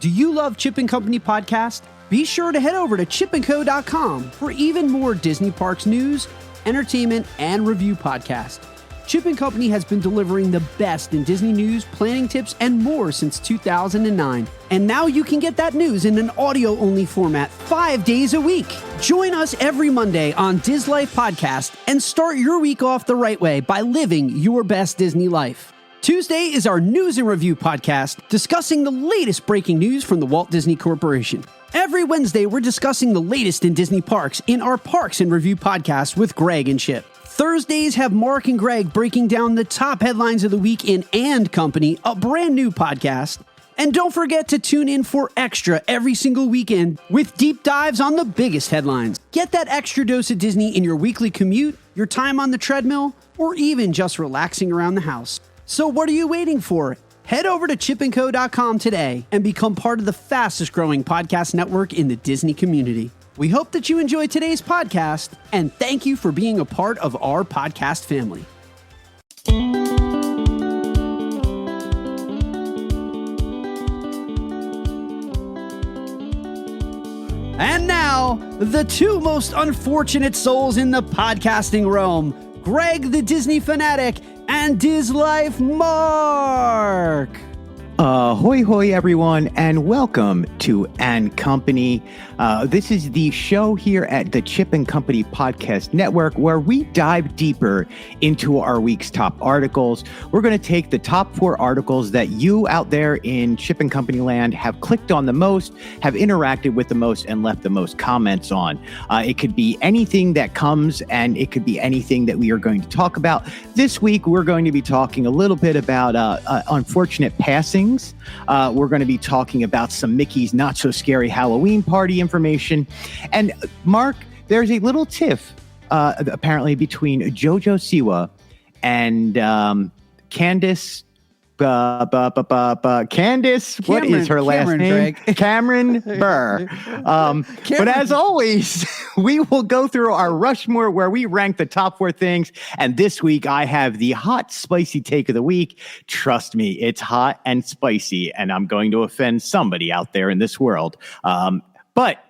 Do you love Chip and Company podcast? Be sure to head over to chipandco.com for even more Disney Parks news, entertainment, and review podcasts. Chip and Company has been delivering the best in Disney news, planning tips, and more since 2009. And now you can get that news in an audio-only format 5 days a week. Join us every Monday on Diz Life Podcast and start your week off the right way by living your best Disney life. Tuesday is our news and review podcast discussing the latest breaking news from the Walt Disney Corporation. Every Wednesday, we're discussing the latest in Disney parks in our Parks and Review podcast with Greg and Chip. Thursdays have Marc and Greg breaking down the top headlines of the week in And Company, a brand new podcast. And don't forget to tune in for Extra every single weekend with deep dives on the biggest headlines. Get that extra dose of Disney in your weekly commute, your time on the treadmill, or even just relaxing around the house. So what are you waiting for? Head over to chipandco.com today and become part of the fastest growing podcast network in the Disney community. We hope that you enjoyed today's podcast, and thank you for being a part of our podcast family. And now, the two most unfortunate souls in the podcasting realm, Greg the Disney fanatic and Diz Life Marc. Hoy hoy everyone, and welcome to And Company. This is the show here at the Chip and Company Podcast Network where we dive deeper into our week's top articles. We're going to take the top 4 articles that you out there in Chip and Company land have clicked on the most, have interacted with the most, and left the most comments on. It could be anything that comes, and it could be anything that we are going to talk about. This week, we're going to be talking a little bit about unfortunate passings. We're going to be talking about some Mickey's Not So Scary Halloween Party information. And Marc, there's a little tiff apparently between JoJo Siwa and Candace. Candace, what is her last name? Cameron Burr. But as always, we will go through our Rushmore where we rank the top 4 things. And this week I have the hot, spicy take of the week. Trust me, it's hot and spicy, and I'm going to offend somebody out there in this world. But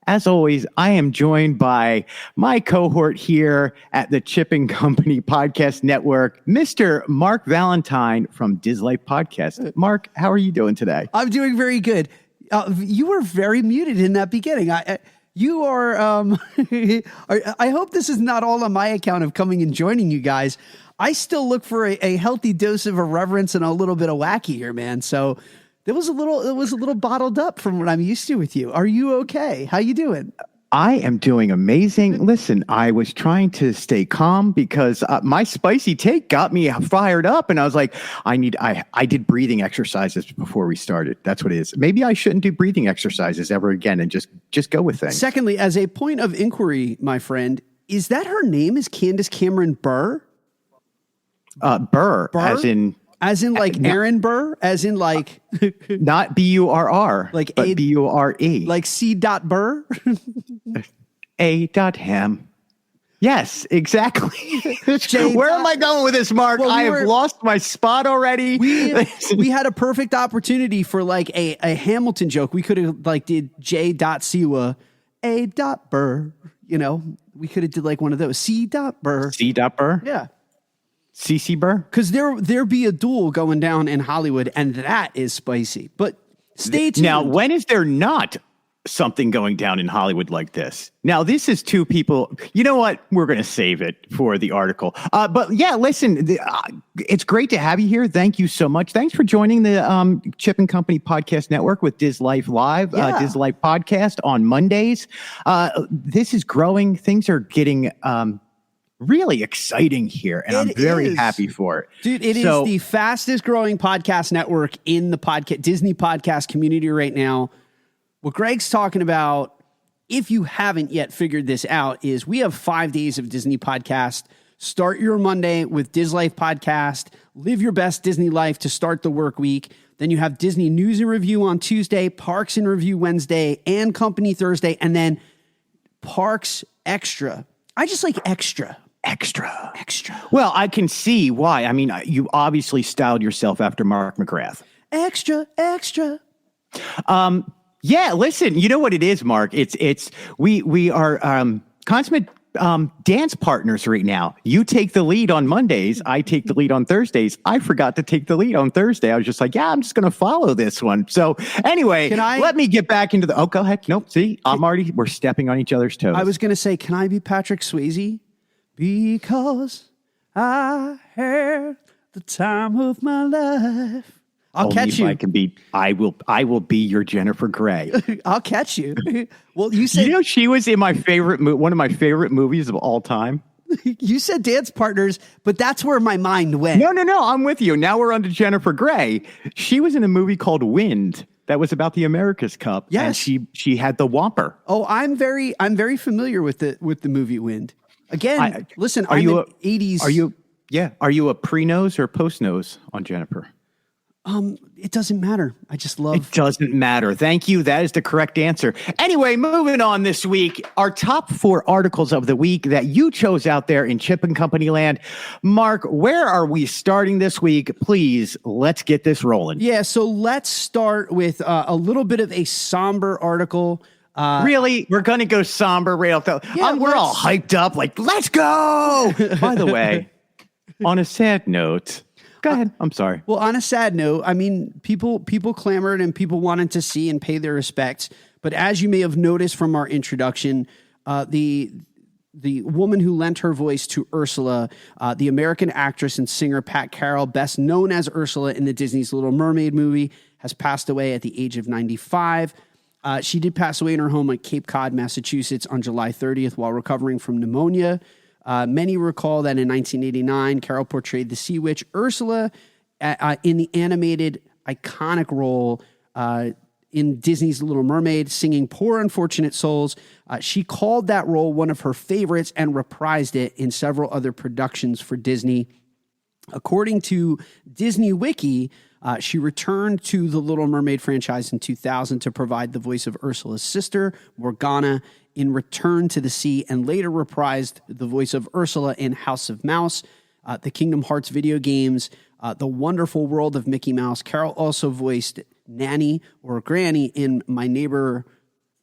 as always, I am joined by my cohort here at the Chip and Company Podcast Network, Mr. Marc Valentine from Diz Life Podcast. Marc, how are you doing today? I'm doing very good. You were very muted in that beginning. You are, I hope this is not all on my account of coming and joining you guys. I still look for a healthy dose of irreverence and a little bit of wacky here, man. So it was a little bottled up from what I'm used to with you. Are you okay? How you doing? I am doing amazing. Listen, I was trying to stay calm because my spicy take got me fired up, and I was like, I did breathing exercises before we started. That's what it is. Maybe I shouldn't do breathing exercises ever again and just go with things. Secondly, as a point of inquiry, my friend, is that her name is Candace Cameron Burr? Burr, as in like Aaron Burr, as in like not Burr, like but Bure, like C. Burr, A. Ham. Yes, exactly. Where am I going with this, Marc? Well, I have lost my spot already. We had a perfect opportunity for like a Hamilton joke. We could have like did J. Siwa, A. Burr. You know, we could have did like one of those C. Burr. C. Burr. Yeah. CC Burr? Because there be a duel going down in Hollywood, and that is spicy. But stay tuned. Now, when is there not something going down in Hollywood like this? Now, this is two people. You know what? We're going to save it for the article. But yeah, listen, it's great to have you here. Thank you so much. Thanks for joining the Chip and Company Podcast Network with Diz Life Live, Diz Life Podcast on Mondays. This is growing. Things are getting really exciting here, and I'm very happy for it. Dude, it is the fastest growing podcast network in the Disney podcast community right now. What Greg's talking about, if you haven't yet figured this out, is we have 5 days of Disney podcast. Start your Monday with Diz Life Podcast. Live your best Disney life to start the work week. Then you have Disney News and Review on Tuesday, Parks and Review Wednesday, and Company Thursday, and then Parks Extra. I just like extra. Extra. Well, I can see why. I mean, you obviously styled yourself after Mark McGrath. Extra. Yeah, listen, you know what it is, Mark? We are consummate dance partners right now. You take the lead on Mondays. I take the lead on Thursdays. I forgot to take the lead on Thursday. I was just like, I'm just going to follow this one. So anyway, let me get back into go ahead. Nope. See, we're stepping on each other's toes. I was going to say, can I be Patrick Swayze? Because I had the time of my life. I'll catch you. I will be your Jennifer Grey. I'll catch you. Well, you said she was in my favorite one of my favorite movies of all time. You said dance partners, but that's where my mind went. No, I'm with you. Now we're on to Jennifer Grey. She was in a movie called Wind that was about the America's Cup. Yes, and she had the Whopper. Oh, I'm very familiar with the movie Wind. Again, listen, are you 80s? Are you a pre-nose or post-nose on Jennifer? It doesn't matter. I just love. It doesn't matter. Thank you. That is the correct answer. Anyway, moving on this week, our top 4 articles of the week that you chose out there in Chip and Company land. Mark, where are we starting this week? Please, let's get this rolling. Yeah, so let's start with a little bit of a somber article. Really? We're going to go somber right off we're all hyped up like, let's go. By the way, on a sad note, go ahead. I'm sorry. Well, on a sad note, I mean, people clamored and people wanted to see and pay their respects. But as you may have noticed from our introduction, the woman who lent her voice to Ursula, the American actress and singer Pat Carroll, best known as Ursula in the Disney's Little Mermaid movie, has passed away at the age of 95. She did pass away in her home at Cape Cod, Massachusetts on July 30th while recovering from pneumonia. Many recall that in 1989, Carroll portrayed the sea witch Ursula in the animated iconic role in Disney's Little Mermaid, singing Poor Unfortunate Souls. She called that role one of her favorites and reprised it in several other productions for Disney. According to Disney Wiki, she returned to the Little Mermaid franchise in 2000 to provide the voice of Ursula's sister, Morgana, in Return to the Sea, and later reprised the voice of Ursula in House of Mouse, the Kingdom Hearts video games, The Wonderful World of Mickey Mouse. Carroll also voiced Nanny or Granny in My Neighbor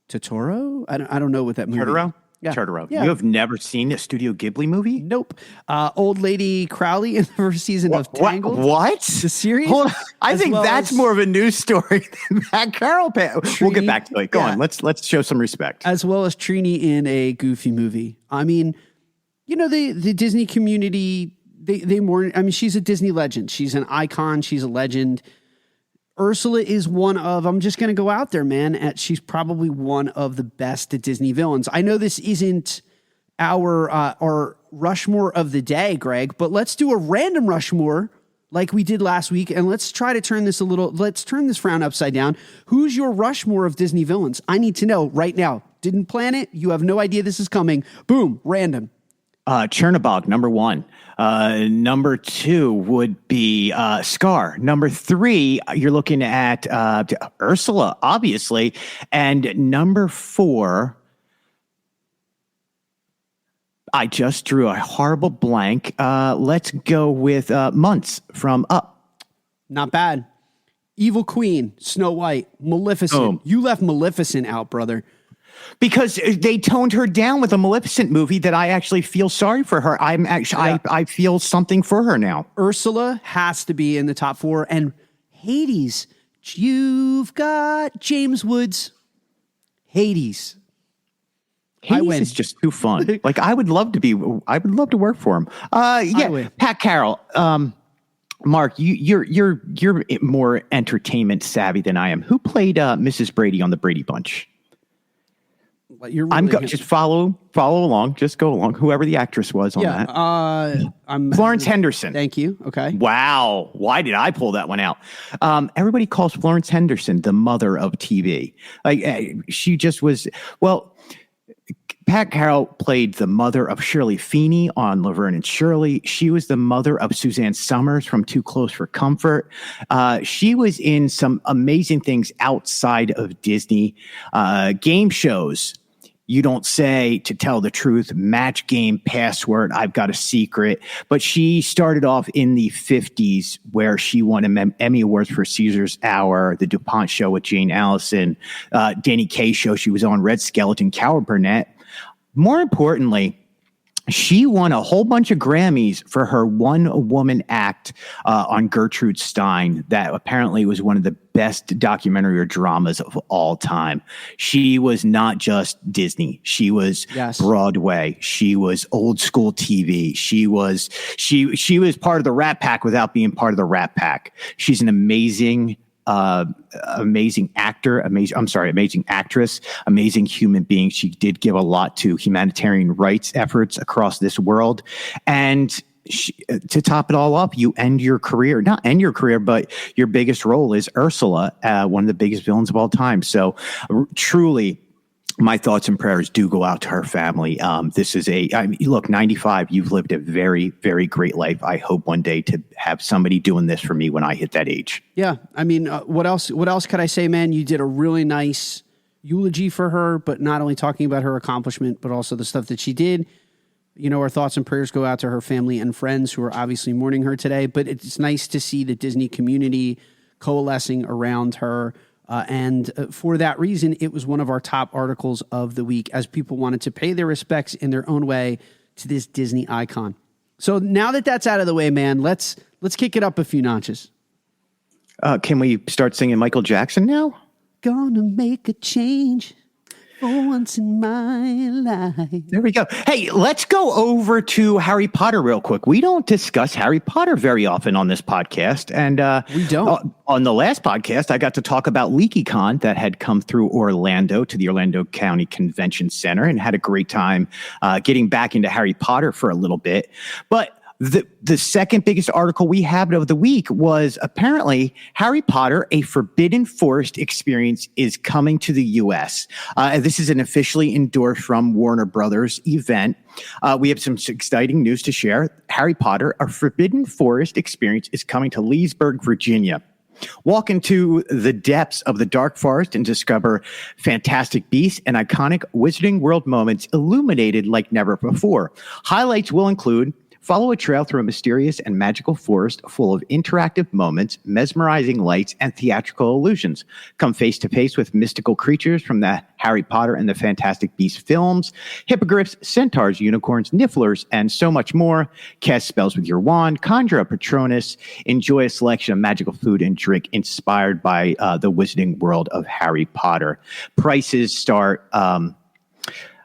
Totoro. I don't know what that movie is. Totoro? Yeah. Totoro. Yeah. You have never seen a Studio Ghibli movie? Nope. Old Lady Crowley in the first season of Tangled. What? The series? Hold on. I think that's more of a news story than that Carol. We'll get back to it. Go on. Let's show some respect. As well as Trini in a Goofy movie. I mean, you know, the Disney community, they more, I mean, she's a Disney legend. She's an icon. She's a legend. Ursula is one of, I'm just going to go out there, man. She's probably one of the best Disney villains. I know this isn't our Rushmore of the day, Greg, but let's do a random Rushmore like we did last week. And let's try to turn this let's turn this frown upside down. Who's your Rushmore of Disney villains? I need to know right now. Didn't plan it. You have no idea this is coming. Boom. Random. Chernabog, number 1. Number 2 would be Scar. Number 3, you're looking at Ursula, obviously. And number 4, I just drew a horrible blank. Let's go with Muntz from Up. Not bad. Evil Queen, Snow White, Maleficent. Boom. You left Maleficent out, brother. Because they toned her down with a Maleficent movie that I actually feel sorry for her. I feel something for her now. Ursula has to be in the top 4. And Hades, you've got James Woods. Hades. Hades is just too fun. Like I would love to work for him. Pat Carroll. Mark, you're more entertainment savvy than I am. Who played Mrs. Brady on the Brady Bunch? Just follow along. Just go along. Whoever the actress was on that. I'm Florence Henderson. Thank you. Okay. Wow. Why did I pull that one out? Everybody calls Florence Henderson the mother of TV. Like she just was. Well, Pat Carroll played the mother of Shirley Feeney on Laverne and Shirley. She was the mother of Suzanne Summers from Too Close for Comfort. She was in some amazing things outside of Disney. Game shows. You don't say, to tell the truth, match game, password, I've got a secret. But she started off in the 50s where she won Emmy Awards for Caesar's Hour, The DuPont Show with Jane Allison, Danny Kaye Show. She was on Red Skeleton, Carol Burnett. More importantly, she won a whole bunch of Grammys for her one-woman act on Gertrude Stein that apparently was one of the best documentary or dramas of all time. She was not just Disney. She was Broadway. She was old school TV. She was part of the Rat Pack without being part of the Rat Pack. She's an amazing actor, amazing actress, amazing human being. She did give a lot to humanitarian rights efforts across this world. And to top it all up, you end your career, not end your career, but your biggest role is Ursula, one of the biggest villains of all time. So truly, my thoughts and prayers do go out to her family. This is look, 95, you've lived a very, very great life. I hope one day to have somebody doing this for me when I hit that age. Yeah. I mean, what else could I say, man? You did a really nice eulogy for her, but not only talking about her accomplishment, but also the stuff that she did. You know, our thoughts and prayers go out to her family and friends who are obviously mourning her today, but it's nice to see the Disney community coalescing around her. And for that reason, it was one of our top articles of the week as people wanted to pay their respects in their own way to this Disney icon. So now that that's out of the way, man, let's kick it up a few notches. Can we start singing Michael Jackson now? Gonna make a change for once in my life. There we go. Hey, let's go over to Harry Potter real quick. We don't discuss Harry Potter very often on this podcast. And we don't. On the last podcast, I got to talk about LeakyCon that had come through Orlando to the Orlando County Convention Center and had a great time getting back into Harry Potter for a little bit. But the second biggest article we had of the week was apparently Harry Potter, a Forbidden Forest experience is coming to the U.S. This is an officially endorsed from Warner Brothers event. We have some exciting news to share. Harry Potter, a Forbidden Forest experience is coming to Leesburg, Virginia. Walk into the depths of the dark forest and discover fantastic beasts and iconic Wizarding World moments illuminated like never before. Highlights will include: follow a trail through a mysterious and magical forest full of interactive moments, mesmerizing lights, and theatrical illusions. Come face to face with mystical creatures from the Harry Potter and the Fantastic Beasts films, hippogriffs, centaurs, unicorns, nifflers, and so much more. Cast spells with your wand, conjure a Patronus, enjoy a selection of magical food and drink inspired by the Wizarding World of Harry Potter. Prices start...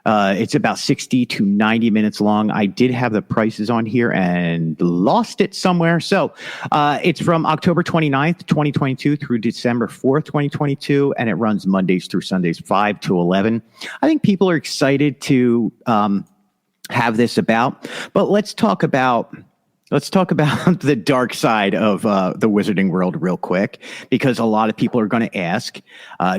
it's about 60 to 90 minutes long. I did have the prices on here and lost it somewhere. So it's from October 29th, 2022 through December 4th, 2022. And it runs Mondays through Sundays, 5 to 11. I think people are excited to have this about. But let's talk about the dark side of the Wizarding World real quick, because a lot of people are going to ask,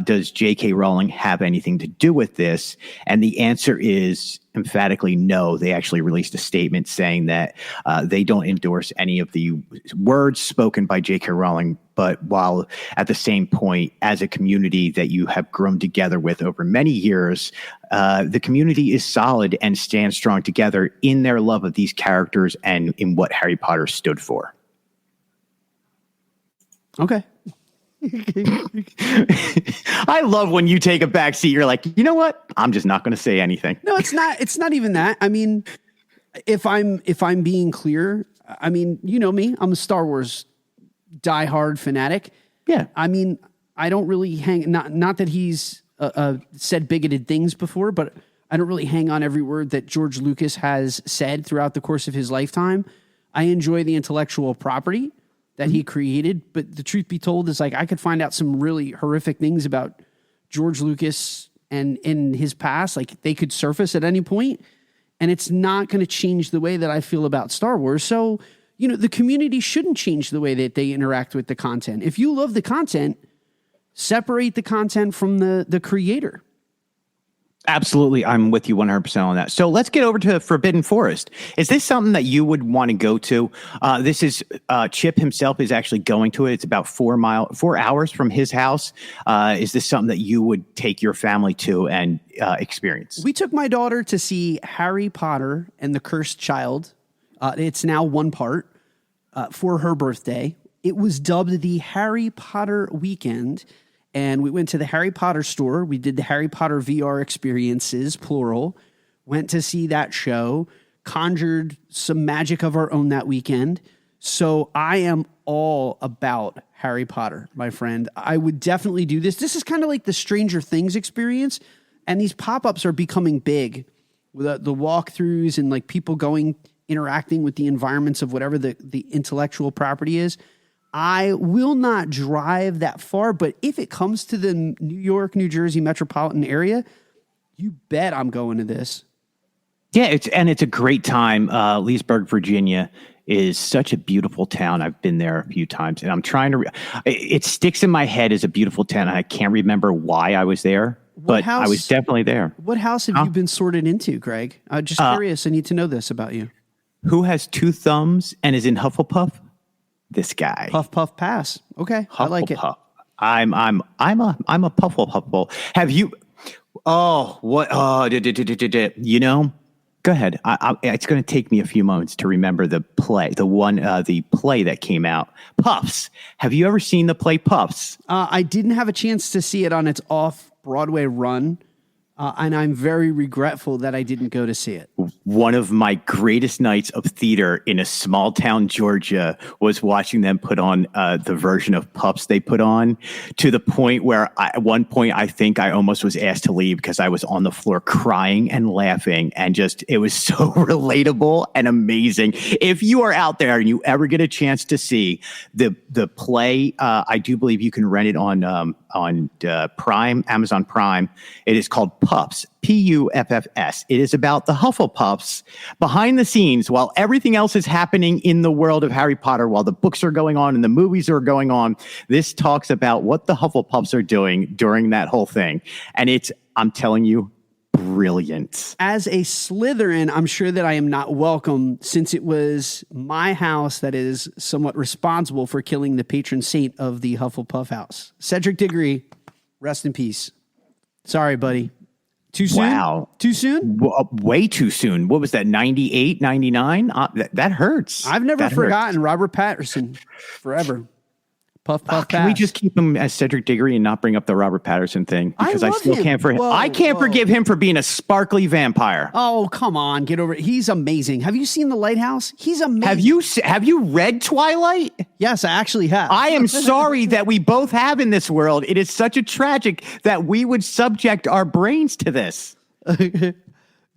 does J.K. Rowling have anything to do with this? And the answer is emphatically no. They actually released a statement saying that they don't endorse any of the words spoken by J.K. Rowling, but while at the same point, as a community that you have grown together with over many years, the community is solid and stands strong together in their love of these characters and in what Harry Potter stood for. Okay. I love when you take a back seat. You're like, you know what? I'm just not going to say anything. No, it's not. It's not even that. I mean, if I'm being clear, I mean, you know me. I'm a Star Wars diehard fanatic. Yeah. I mean, I don't really hang. Not that he's said bigoted things before, but I don't really hang on every word that George Lucas has said throughout the course of his lifetime. I enjoy the intellectual property that he created, but the truth be told is, like, I could find out some really horrific things about George Lucas and in his past, like they could surface at any point, and it's not going to change the way that I feel about Star Wars. So, you know, the community shouldn't change the way that they interact with the content. If you love the content, separate the content from the creator. Absolutely. I'm with you 100% on that. So let's get over to Forbidden Forest. Is this something that you would want to go to? This is Chip himself is actually going to it. It's about 4 hours from his house. Is this something that you would take your family to and experience? We took my daughter to see Harry Potter and the Cursed Child. It's now one part for her birthday. It was dubbed the Harry Potter Weekend. And we went to the Harry Potter store. We did the Harry Potter VR experiences, plural. Went to see that show. Conjured some magic of our own that weekend. So I am all about Harry Potter, my friend. I would definitely do this. This is kind of like the Stranger Things experience. And these pop-ups are becoming big. The walkthroughs and like people interacting with the environments of whatever the intellectual property is. I will not drive that far, but if it comes to the New York, New Jersey metropolitan area, you bet I'm going to this. Yeah, it's a great time. Leesburg, Virginia is such a beautiful town. I've been there a few times, and I'm trying to. It sticks in my head as a beautiful town. I can't remember why I was there, but I was definitely there. What house have you been sorted into, Greg? I'm just curious. I need to know this about you. Who has 2 thumbs and is in Hufflepuff? This guy. Puff puff pass. Okay, I like it. I'm a Puffle. Have you? Oh, what? Oh, you know. Go ahead. It's going to take me a few moments to remember the play. The play that came out. Puffs. Have you ever seen the play Puffs? I didn't have a chance to see it on its off-Broadway run. And I'm very regretful that I didn't go to see it. One of my greatest nights of theater in a small town, Georgia, was watching them put on the version of Pups they put on, to the point where at one point I think I almost was asked to leave because I was on the floor crying and laughing, and just it was so relatable and amazing. If you are out there and you ever get a chance to see the play, I do believe you can rent it on Prime, Amazon Prime. It is called Puffs, Puffs. It is about the Hufflepuffs behind the scenes while everything else is happening in the world of Harry Potter, while the books are going on and the movies are going on. This talks about what the Hufflepuffs are doing during that whole thing. And it's, I'm telling you, brilliant. As a Slytherin, I'm sure that I am not welcome, since it was my house that is somewhat responsible for killing the patron saint of the Hufflepuff house. Cedric Diggory, rest in peace. Sorry, buddy. Too soon? Wow. Too soon? Way too soon. What was that, 98, 99? That hurts. I've never forgotten Robert Patterson forever. Puff, puff, can pass. we just keep him as Cedric Diggory and not bring up the Robert Patterson thing? Because I still can't forgive him for being a sparkly vampire. Oh, come on. Get over it. He's amazing. Have you seen The Lighthouse? He's amazing. Have you read Twilight? Yes, I actually have. I am sorry that we both have in this world. It is such a tragic that we would subject our brains to this.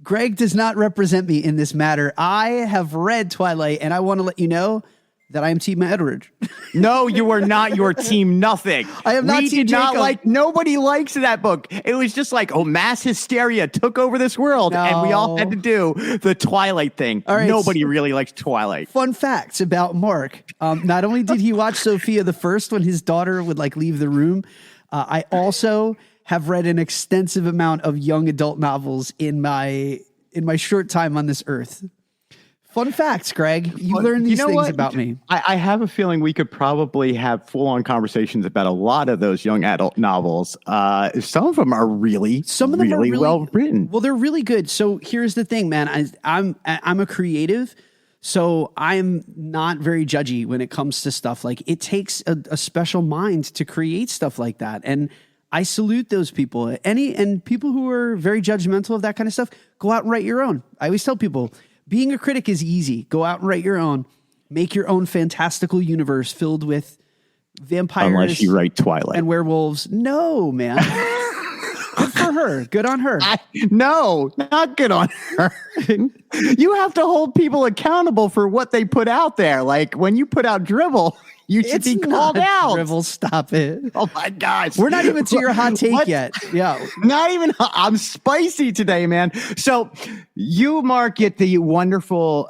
Greg does not represent me in this matter. I have read Twilight, and I want to let you know that I am Team Edward. No, you are not. Your Team Nothing. I am not Team Jacob. Nobody likes that book. It was just like, mass hysteria took over this world, and we all had to do the Twilight thing. All right, nobody really likes Twilight. Fun facts about Marc. Not only did he watch Sophia the First when his daughter would leave the room, I also have read an extensive amount of young adult novels in my short time on this earth. Fun facts, Greg. You learn these things about me. I have a feeling we could probably have full-on conversations about a lot of those young adult novels. Some of them are really well written. Well, they're really good. So here's the thing, man. I'm a creative, so I'm not very judgy when it comes to stuff. Like, it takes a special mind to create stuff like that, and I salute those people. And people who are very judgmental of that kind of stuff, go out and write your own. I always tell people, being a critic is easy. Go out and write your own. Make your own fantastical universe filled with vampires. Unless you write Twilight. And werewolves. No, man. Good for her. Good on her. No, not good on her. You have to hold people accountable for what they put out there. Like, when you put out Dribble, You should be called out. Drivel, stop it. Oh my gosh. We're not even to your hot take yet. Yeah. Not even. I'm spicy today, man. So you, Marc, get the wonderful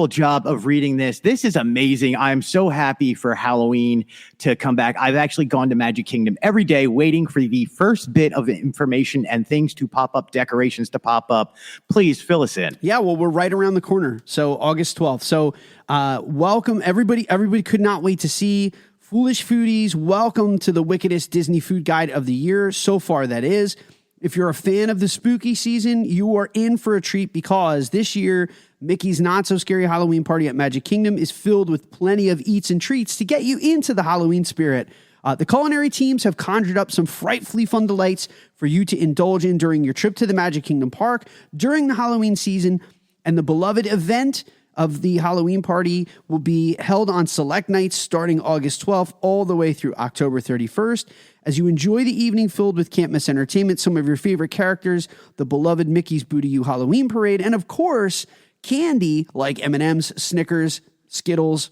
job of reading this. This is amazing. I'm so happy for Halloween to come back. I've actually gone to Magic Kingdom every day waiting for the first bit of information and things to pop up, decorations to pop up. Please fill us in. Yeah, well, we're right around the corner. So August 12th. So welcome, everybody. Everybody could not wait to see Foolish Foodies. Welcome to the wickedest Disney food guide of the year. So far, that is. If you're a fan of the spooky season, you are in for a treat because this year, Mickey's Not So Scary Halloween Party at Magic Kingdom is filled with plenty of eats and treats to get you into the Halloween spirit. The culinary teams have conjured up some frightfully fun delights for you to indulge in during your trip to the Magic Kingdom Park during the Halloween season. And the beloved event of the Halloween party will be held on select nights starting August 12th all the way through October 31st. As you enjoy the evening filled with can't miss entertainment, some of your favorite characters, the beloved Mickey's Boo-to-You Halloween Parade, and of course, candy like M&M's, Snickers, Skittles,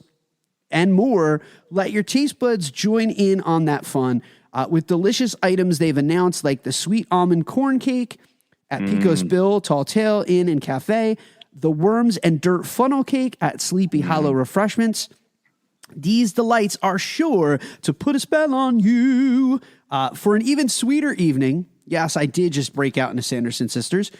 and more. Let your taste buds join in on that fun with delicious items they've announced like the sweet almond corn cake at Pico's Bill, Tall Tale Inn and Cafe, the worms and dirt funnel cake at Sleepy Hollow Refreshments. These delights are sure to put a spell on you. For an even sweeter evening, yes, I did just break out into Sanderson Sisters,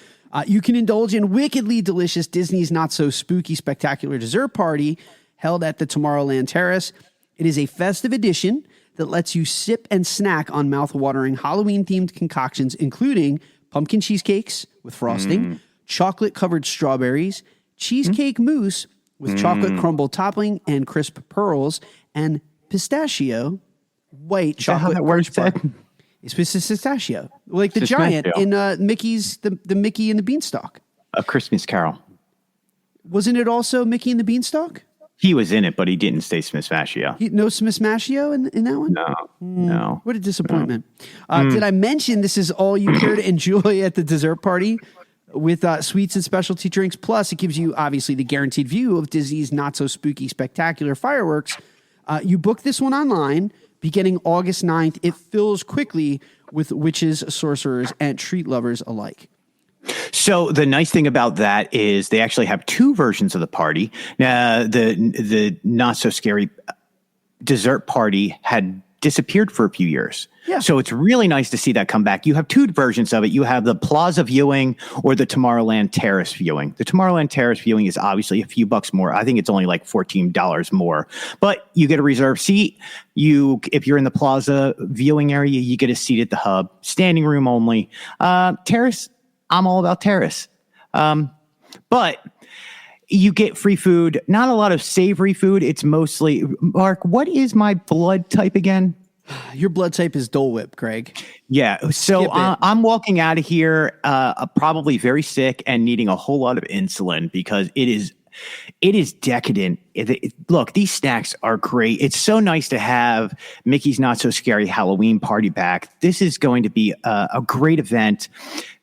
you can indulge in wickedly delicious Disney's Not So Spooky Spectacular Dessert Party held at the Tomorrowland Terrace. It is a festive edition that lets you sip and snack on mouth-watering Halloween-themed concoctions, including pumpkin cheesecakes with frosting, chocolate-covered strawberries, cheesecake mousse with chocolate crumble topping and crisp pearls, and pistachio white chocolate. That word said? It's pistachio, like the giant in Mickey's the Mickey and the Beanstalk. A Christmas Carol. Wasn't it also Mickey and the Beanstalk? He was in it, but he didn't say Smithmashio. No Smithmashio in that one? No. What a disappointment. Did I mention this is all you care to enjoy at the dessert party with sweets and specialty drinks? Plus, it gives you, obviously, the guaranteed view of Disney's not-so-spooky spectacular fireworks. You book this one online beginning August 9th. It fills quickly with witches, sorcerers, and treat lovers alike. So the nice thing about that is they actually have two versions of the party. Now, the not so scary dessert party had disappeared for a few years. Yeah. So it's really nice to see that come back. You have two versions of it. You have the Plaza viewing or the Tomorrowland Terrace viewing. The Tomorrowland Terrace viewing is obviously a few bucks more. I think it's only like $14 more, but you get a reserved seat. If you're in the Plaza viewing area, you get a seat at the hub, standing room only. Terrace, I'm all about Terrace. But you get free food, not a lot of savory food. It's mostly, Marc, what is my blood type again? Your blood type is Dole Whip, Greg. Yeah. So I'm walking out of here probably very sick and needing a whole lot of insulin because it is decadent. Look, these snacks are great. It's so nice to have Mickey's Not So Scary Halloween Party back. This is going to be a great event.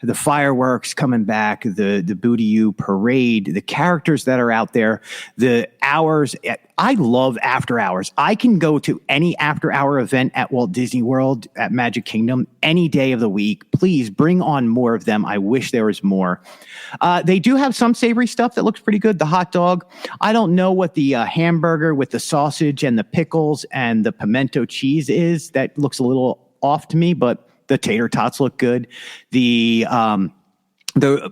The fireworks coming back, the Boo-to-You parade, the characters that are out there, the hours. I love after hours. I can go to any after hour event at Walt Disney World, at Magic Kingdom, any day of the week. Please bring on more of them. I wish there was more. They do have some savory stuff that looks pretty good. The hot dog. I don't know what the hamburger with the sausage and the pickles and the pimento cheese is. That looks a little off to me, but the tater tots look good. The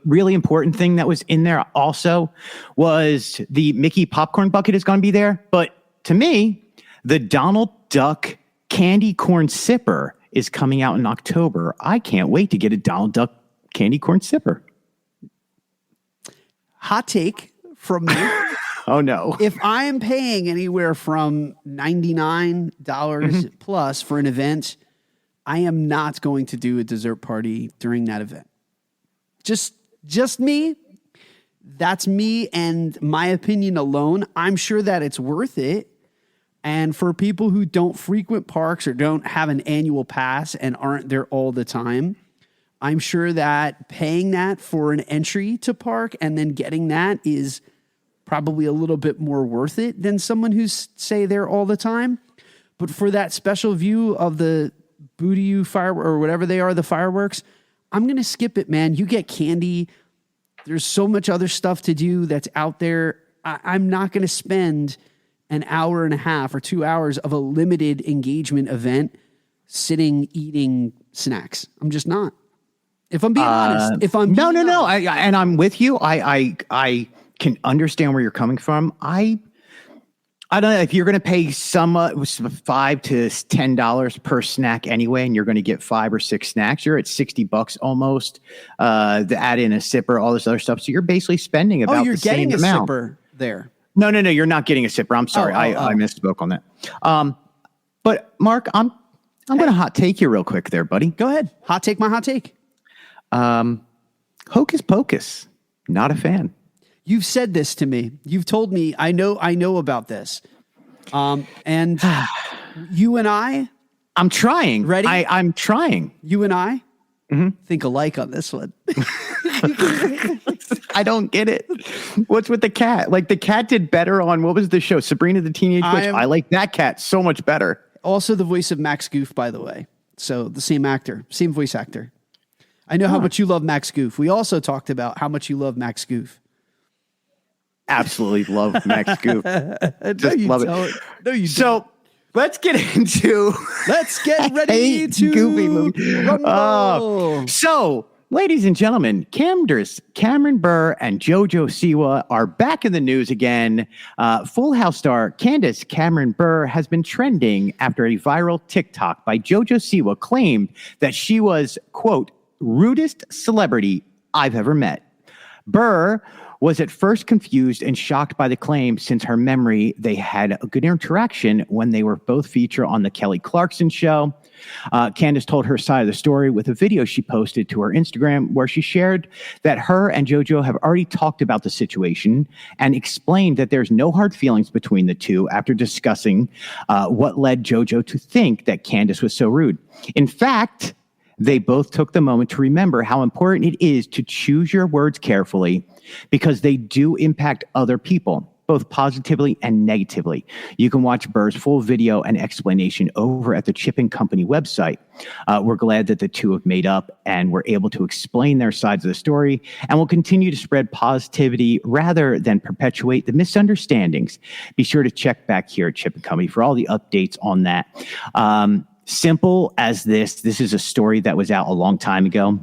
really important thing that was in there also was the Mickey popcorn bucket is going to be there. But to me, the Donald Duck candy corn sipper is coming out in October. I can't wait to get a Donald Duck candy corn sipper. Hot take from me. Oh, no. If I am paying anywhere from $99 plus for an event, I am not going to do a dessert party during that event. Just me. That's me and my opinion alone. I'm sure that it's worth it. And for people who don't frequent parks or don't have an annual pass and aren't there all the time, I'm sure that paying that for an entry to park and then getting that is probably a little bit more worth it than someone who's, say, there all the time. But for that special view of the Booty fire or whatever they are, the fireworks, I'm going to skip it, man. You get candy. There's so much other stuff to do that's out there. I'm not going to spend an hour and a half or 2 hours of a limited engagement event sitting eating snacks. I'm just not. If I'm being honest, no, and I'm with you. I can understand where you're coming from. I don't know if you're going to pay some $5 to $10 per snack anyway, and you're going to get 5 or 6 snacks. You're at $60 almost. To add in a sipper, all this other stuff. So you're basally spending about the same amount. You're getting a sipper there. No, you're not getting a sipper. I'm sorry, I misspoke on that. But Mark, I'm going to hot take you real quick there, buddy. Go ahead, hot take my hot take. Hocus Pocus, not a fan. You've said this to me. You've told me. I know about this. And you and I'm trying. Ready? I'm trying. You and I think alike on this one. I don't get it. What's with the cat? Like the cat did better on, what was the show? Sabrina the Teenage Witch. I like that cat so much better. Also the voice of Max Goof, by the way. So the same actor, same voice actor. I know how much you love Max Goof. We also talked about how much you love Max Goof. Absolutely love Max Goof. Just love it. No, you don't. So let's get ready to Goofy movie. rumble. So, ladies and gentlemen, Cameron Burr and JoJo Siwa are back in the news again. Full House star Candace Cameron Burr has been trending after a viral TikTok by JoJo Siwa claimed that she was, quote, rudest celebrity I've ever met. Burr was at first confused and shocked by the claim since her memory they had a good interaction when they were both featured on the Kelly Clarkson show. Candace told her side of the story with a video she posted to her Instagram where she shared that her and JoJo have already talked about the situation and explained that there's no hard feelings between the two after discussing what led JoJo to think that Candace was so rude. In fact, they both took the moment to remember how important it is to choose your words carefully because they do impact other people, both positively and negatively. You can watch Burr's full video and explanation over at the Chip and Company website. We're glad that the two have made up and were able to explain their sides of the story and will continue to spread positivity rather than perpetuate the misunderstandings. Be sure to check back here at Chip and Company for all the updates on that. Simple as this is a story that was out a long time ago.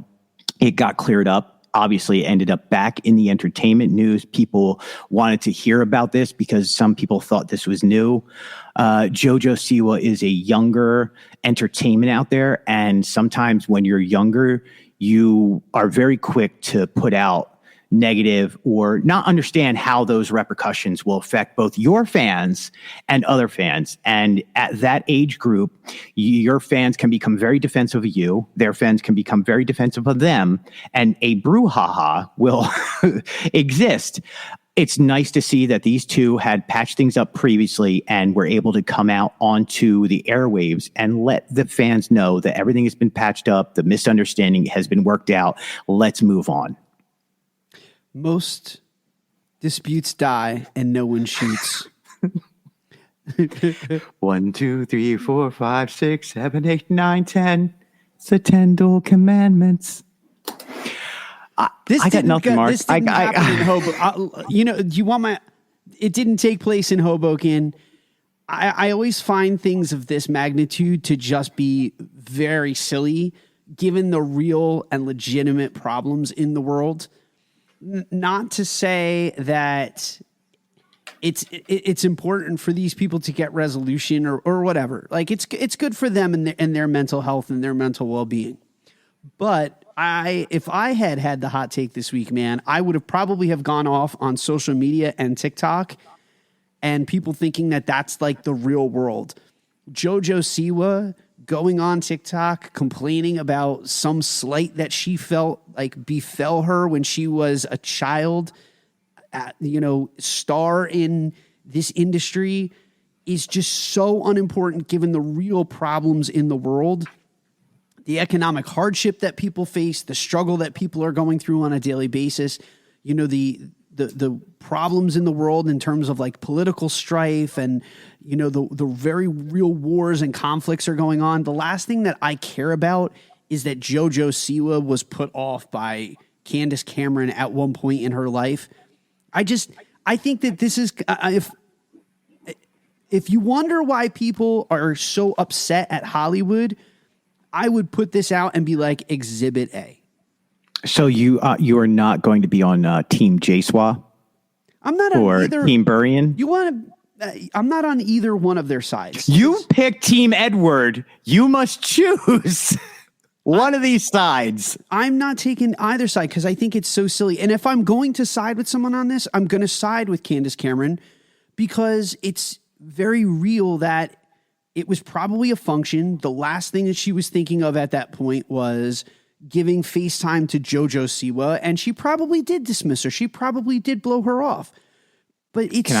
It got cleared up. Obviously, it ended up back in the entertainment news. People wanted to hear about this because some people thought this was new. JoJo Siwa is a younger entertainment out there. And sometimes when you're younger, you are very quick to put out negative or not understand how those repercussions will affect both your fans and other fans. And at that age group, your fans can become very defensive of you. Their fans can become very defensive of them. And a brouhaha will exist. It's nice to see that these two had patched things up previously and were able to come out onto the airwaves and let the fans know that everything has been patched up. The misunderstanding has been worked out. Let's move on. Most disputes die and no one shoots. 1, 2, 3, 4, 5, 6, 7, 8, 9, 10. It's the 10 dual commandments. I got nothing, Mark. This didn't happen in Hoboken. Do you want my... It didn't take place in Hoboken. I always find things of this magnitude to just be very silly, given the real and legitimate problems in the world. Not to say that it's important for these people to get resolution or whatever. Like it's good for them and their mental health and their mental well-being. But if I had the hot take this week, man, I would have probably have gone off on social media and TikTok and people thinking that that's like the real world. JoJo Siwa going on TikTok complaining about some slight that she felt like befell her when she was a child, star in this industry is just so unimportant given the real problems in the world, the economic hardship that people face, the struggle that people are going through on a daily basis, the the problems in the world in terms of like political strife and, you know, the very real wars and conflicts are going on. The last thing that I care about is that JoJo Siwa was put off by Candace Cameron at one point in her life. I think that this is, if you wonder why people are so upset at Hollywood, I would put this out and be like Exhibit A. So you are not going to be on Team J-Swa? I'm not on either. Team Burian? I'm not on either one of their sides. You pick Team Edward. You must choose one of these sides. I'm not taking either side because I think it's so silly. And if I'm going to side with someone on this, I'm going to side with Candace Cameron because it's very real that it was probably a function. The last thing that she was thinking of at that point was giving FaceTime to JoJo Siwa, and she probably did dismiss her. She probably did blow her off. But it's Can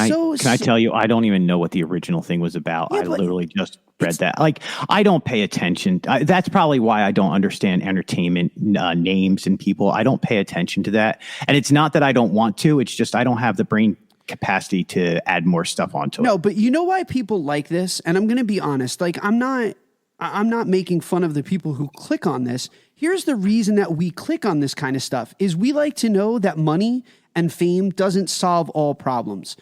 I tell you, I don't even know what the original thing was about. Yeah, I literally just read that. Like, I don't pay attention. That's probably why I don't understand entertainment names and people. I don't pay attention to that. And it's not that I don't want to. It's just I don't have the brain capacity to add more stuff onto it. No, but you know why people like this? And I'm going to be honest. Like, I'm not making fun of the people who click on this. Here's the reason that we click on this kind of stuff is we like to know that money and fame doesn't solve all problems.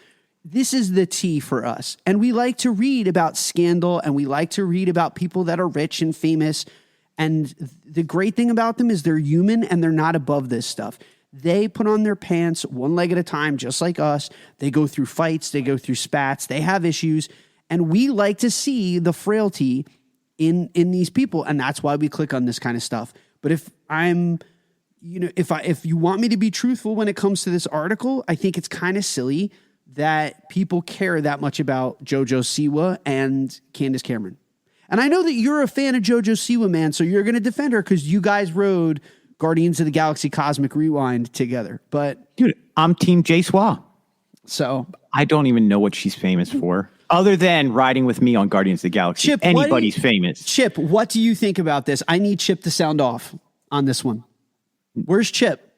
This is the tea for us. And we like to read about scandal and we like to read about people that are rich and famous. And the great thing about them is they're human and they're not above this stuff. They put on their pants one leg at a time, just like us. They go through fights. They go through spats. They have issues. And we like to see the frailty in these people. And that's why we click on this kind of stuff. But if you want me to be truthful when it comes to this article, I think it's kind of silly that people care that much about JoJo Siwa and Candace Cameron. And I know that you're a fan of JoJo Siwa, man, so you're going to defend her because you guys rode Guardians of the Galaxy Cosmic Rewind together. But dude, I'm Team J-Swa. So I don't even know what she's famous for. Other than riding with me on Guardians of the Galaxy. Chip, anybody's famous. Chip, what do you think about this? I need Chip to sound off on this one. Where's Chip?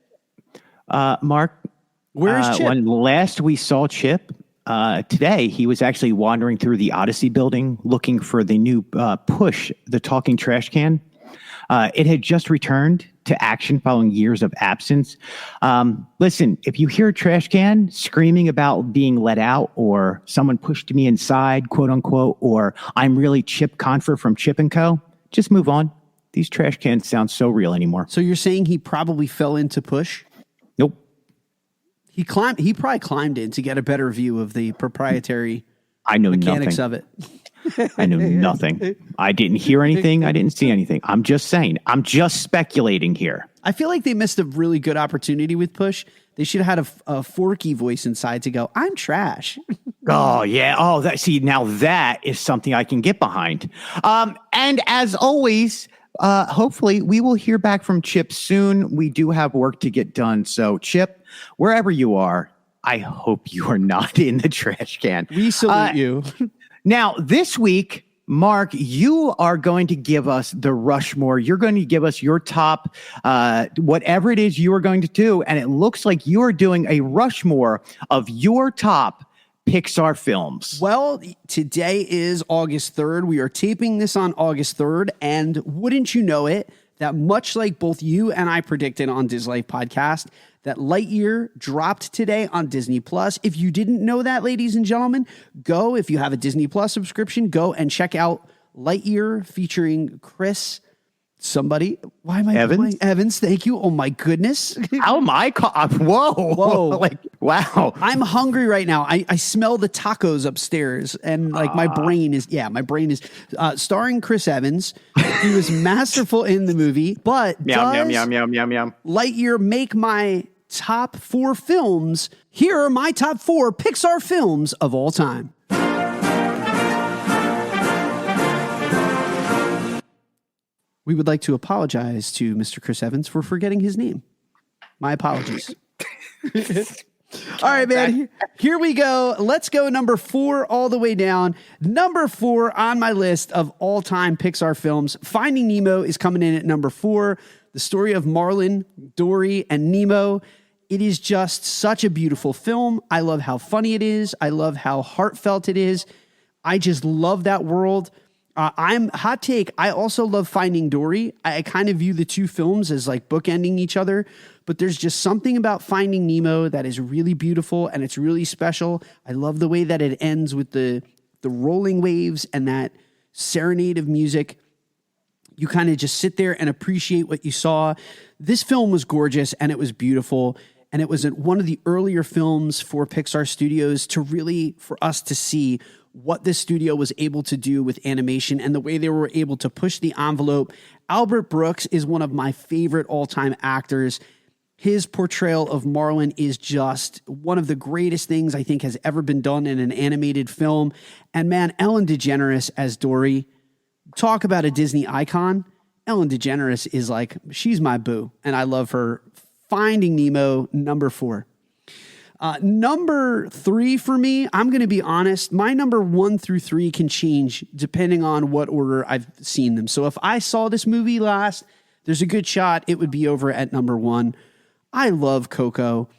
Mark, where's Chip? When last we saw Chip, today, he was actually wandering through the Odyssey building looking for the new Push, the talking trash can. It had just returned to action following years of absence. Listen, if you hear a trash can screaming about being let out or someone pushed me inside, quote unquote, or I'm really Chip Confer from Chip & Co., just move on. These trash cans sound so real anymore. So you're saying he probably fell into Push? Nope. He probably climbed in to get a better view of the proprietary mechanics of it. I know nothing. I didn't hear anything. I didn't see anything. I'm just saying. I'm just speculating here. I feel like they missed a really good opportunity with Push. They should have had a Forky voice inside to go, I'm trash. Oh, yeah. Oh, now that is something I can get behind. And as always, hopefully we will hear back from Chip soon. We do have work to get done. So, Chip, wherever you are, I hope you are not in the trash can. We salute you. Now, this week, Mark, you are going to give us the Rushmore. You're going to give us your top, whatever it is you are going to do. And it looks like you are doing a Rushmore of your top Pixar films. Well, today is August 3rd. We are taping this on August 3rd. And wouldn't you know it, that much like both you and I predicted on Disney Life Podcast, that Lightyear dropped today on Disney Plus. If you didn't know that, ladies and gentlemen, go, if you have a Disney Plus subscription, go and check out Lightyear featuring Chris somebody. Why am I Evans? Evans, thank you. Oh my goodness. Oh my God. Whoa. Like, wow. I'm hungry right now. I smell the tacos upstairs and like my brain is starring Chris Evans. He was masterful in the movie, but yum. Lightyear make my top 4 films. Here are my top 4 Pixar films of all time. We would like to apologize to Mr. Chris Evans for forgetting his name. My apologies. All right, man. Here we go. Let's go number 4 all the way down. Number 4 on my list of all-time Pixar films. Finding Nemo is coming in at number 4. The story of Marlin, Dory, and Nemo It is just such a beautiful film. I love how funny it is. I love how heartfelt it is. I just love that world. I'm hot take. I also love Finding Dory. I kind of view the two films as like bookending each other, but there's just something about Finding Nemo that is really beautiful and it's really special. I love the way that it ends with the rolling waves and that serenade of music. You kind of just sit there and appreciate what you saw. This film was gorgeous and it was beautiful. And it was one of the earlier films for Pixar Studios for us to see what this studio was able to do with animation and the way they were able to push the envelope. Albert Brooks is one of my favorite all-time actors. His portrayal of Marlin is just one of the greatest things I think has ever been done in an animated film. And man, Ellen DeGeneres as Dory, talk about a Disney icon. Ellen DeGeneres is like, she's my boo, and I love her. Finding Nemo, number 4. Number 3 for me, I'm going to be honest, my number 1 through 3 can change depending on what order I've seen them. So if I saw this movie last, there's a good shot it would be over at number 1. I love Coco.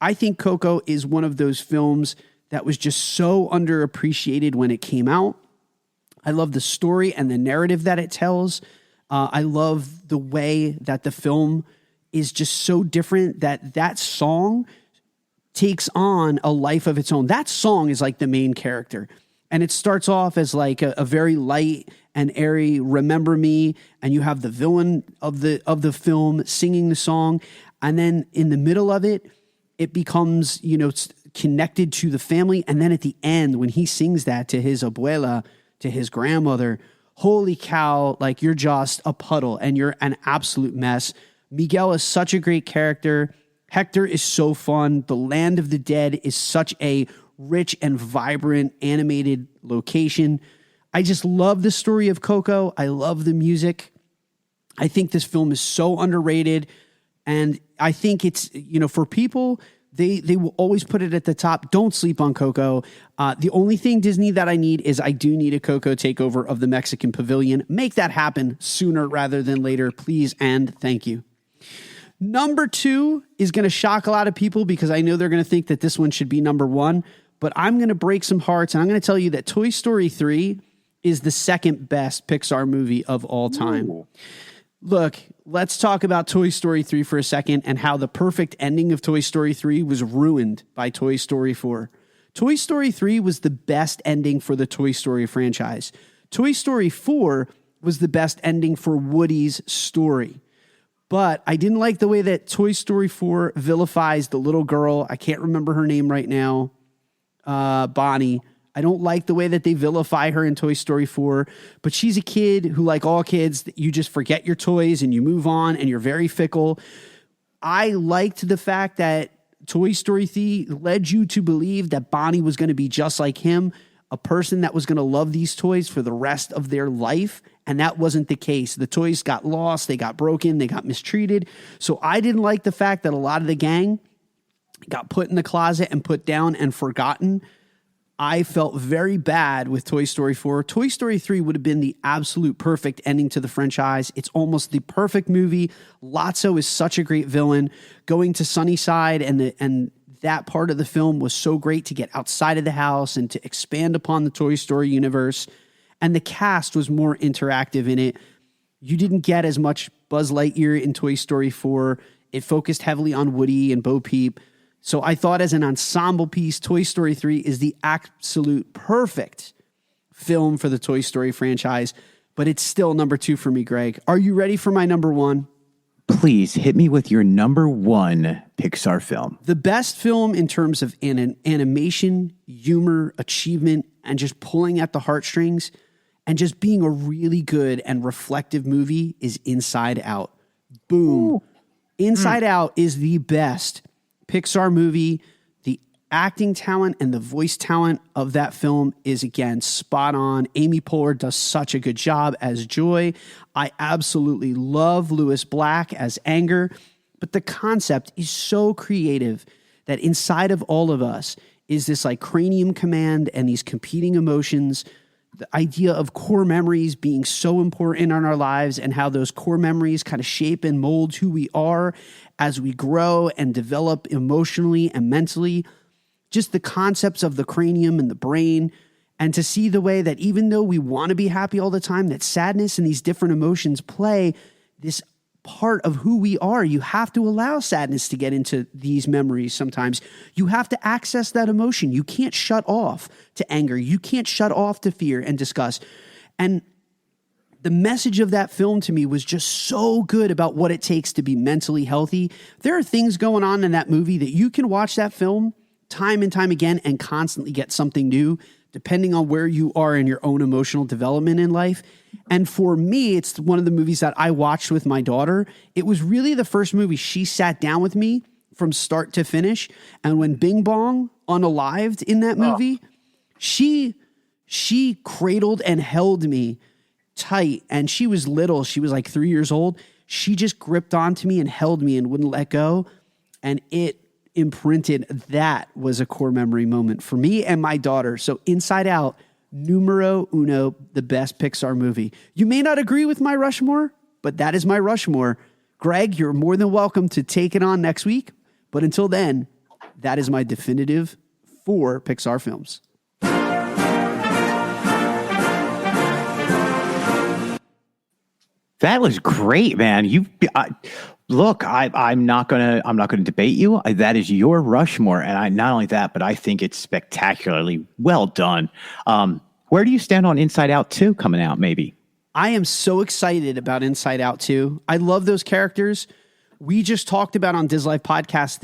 I think Coco is one of those films that was just so underappreciated when it came out. I love the story and the narrative that it tells. I love the way that the film is just so different that song takes on a life of its own. That song is like the main character. And it starts off as like a very light and airy "Remember Me," and you have the villain of the film singing the song. And then in the middle of it, it becomes, connected to the family. And then at the end, when he sings that to his abuela, to his grandmother, holy cow, like you're just a puddle and you're an absolute mess. Miguel is such a great character. Hector is so fun. The Land of the Dead is such a rich and vibrant animated location. I just love the story of Coco. I love the music. I think this film is so underrated. And I think it's, for people, they will always put it at the top. Don't sleep on Coco. The only thing, Disney, that I need is I do need a Coco takeover of the Mexican Pavilion. Make that happen sooner rather than later, please and thank you. Number 2 is going to shock a lot of people because I know they're going to think that this one should be number 1, but I'm going to break some hearts and I'm going to tell you that Toy Story 3 is the second best Pixar movie of all time. Ooh. Look, let's talk about Toy Story 3 for a second and how the perfect ending of Toy Story 3 was ruined by Toy Story 4. Toy Story 3 was the best ending for the Toy Story franchise. Toy Story 4 was the best ending for Woody's story. But I didn't like the way that Toy Story 4 vilifies the little girl. I can't remember her name right now. Bonnie. I don't like the way that they vilify her in Toy Story 4. But she's a kid who, like all kids, you just forget your toys and you move on and you're very fickle. I liked the fact that Toy Story 3 led you to believe that Bonnie was going to be just like him, a person that was going to love these toys for the rest of their life. And that wasn't the case. The toys got lost, they got broken, they got mistreated. So I didn't like the fact that a lot of the gang got put in the closet and put down and forgotten. I felt very bad with Toy Story 4. Toy Story 3 would have been the absolute perfect ending to the franchise. It's almost the perfect movie. Lotso is such a great villain. Going to Sunnyside and that part of the film was so great to get outside of the house and to expand upon the Toy Story universe. And the cast was more interactive in it. You didn't get as much Buzz Lightyear in Toy Story 4. It focused heavily on Woody and Bo Peep. So I thought as an ensemble piece, Toy Story 3 is the absolute perfect film for the Toy Story franchise. But it's still number 2 for me, Greg. Are you ready for my number 1? Please hit me with your number 1 Pixar film. The best film in terms of animation, humor, achievement, and just pulling at the heartstrings and just being a really good and reflective movie is Inside Out. Boom. Ooh. Inside Out is the best Pixar movie. The acting talent and the voice talent of that film is, again, spot on. Amy Poehler does such a good job as Joy. I absolutely love Lewis Black as Anger, but the concept is so creative that inside of all of us is this like cranium command and these competing emotions the idea of core memories being so important in our lives and how those core memories kind of shape and mold who we are as we grow and develop emotionally and mentally. Just the concepts of the cranium and the brain, and to see the way that even though we want to be happy all the time, that sadness and these different emotions play this part of who we are. You have to allow sadness to get into these memories sometimes. You have to access that emotion. You can't shut off to anger. You can't shut off to fear and disgust. And the message of that film to me was just so good about what it takes to be mentally healthy. There are things going on in that movie that you can watch that film time and time again and constantly get something new, depending on where you are in your own emotional development in life. And for me, it's one of the movies that I watched with my daughter. It was really the first movie she sat down with me from start to finish. And when Bing Bong unalived in that movie, she cradled and held me tight. And she was little. She was like 3 years old. She just gripped onto me and held me and wouldn't let go. And it imprinted. That was a core memory moment for me and my daughter. So Inside Out, numero uno, the best Pixar movie. You may not agree with my Rushmore, but that is my Rushmore. Greg, you're more than welcome to take it on next week. But until then, that is my definitive 4 Pixar films. That was great, man. Look, I'm not gonna debate you. That is your Rushmore, and not only that, but I think it's spectacularly well done. Where do you stand on Inside Out 2 coming out? Maybe I am so excited about Inside Out 2. I love those characters. We just talked about on Dislife Podcast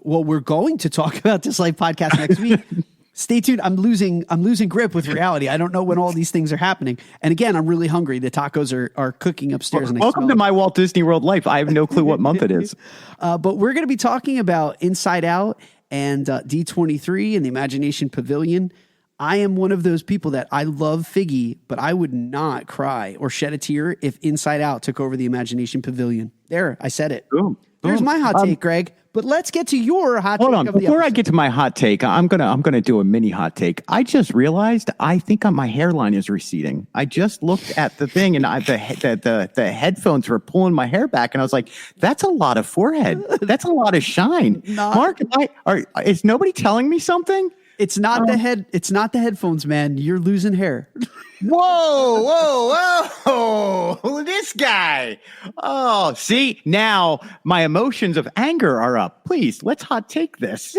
we're going to talk about Dislife Podcast next week. Stay tuned. I'm losing grip with reality. I don't know when all these things are happening. And again, I'm really hungry. The tacos are cooking upstairs. Welcome to my Walt Disney World life. I have no clue what month it is. But we're going to be talking about Inside Out and D23 and the Imagination Pavilion. I am one of those people that I love Figgy, but I would not cry or shed a tear if Inside Out took over the Imagination Pavilion. There, I said it. Boom. There's my hot take, Greg. But let's get to your hot take. Hold on, before I get to my hot take, I'm gonna do a mini hot take. I just realized I think my hairline is receding. I just looked at the thing, and the headphones were pulling my hair back, and I was like, "That's a lot of forehead. That's a lot of shine." Mark, is nobody telling me something? It's not the head. It's not the headphones, man. You're losing hair. Whoa, this guy. Oh, see, now my emotions of anger are up. Please, let's hot take this.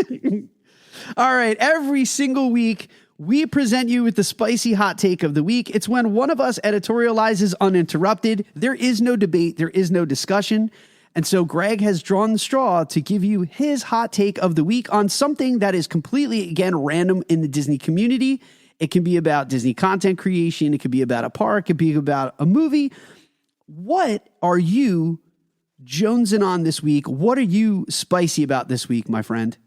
All right. Every single week, we present you with the spicy hot take of the week. It's when one of us editorializes uninterrupted. There is no debate. There is no discussion. And so Greg has drawn the straw to give you his hot take of the week on something that is completely, again, random in the Disney community. It can be about Disney content creation. It could be about a park. It could be about a movie. What are you jonesing on this week? What are you spicy about this week, my friend?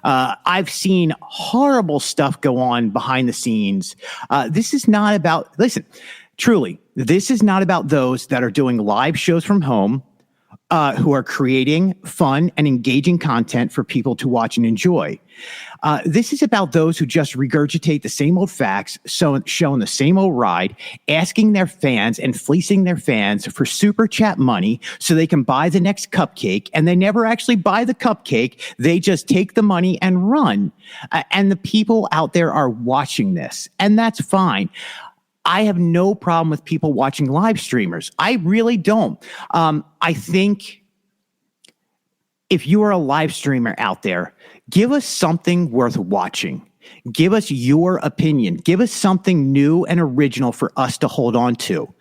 I've seen horrible stuff go on behind the scenes. This is not about, listen, truly, this is not about those that are doing live shows from home, who are creating fun and engaging content for people to watch and enjoy. This is about those who just regurgitate the same old facts, showing the same old ride, asking their fans and fleecing their fans for super chat money so they can buy the next cupcake, and they never actually buy the cupcake. They just take the money and run. And the people out there are watching this, and that's fine. I have no problem with people watching live streamers. I really don't. I think if you are a live streamer out there, give us something worth watching. Give us your opinion. Give us something new and original for us to hold on to.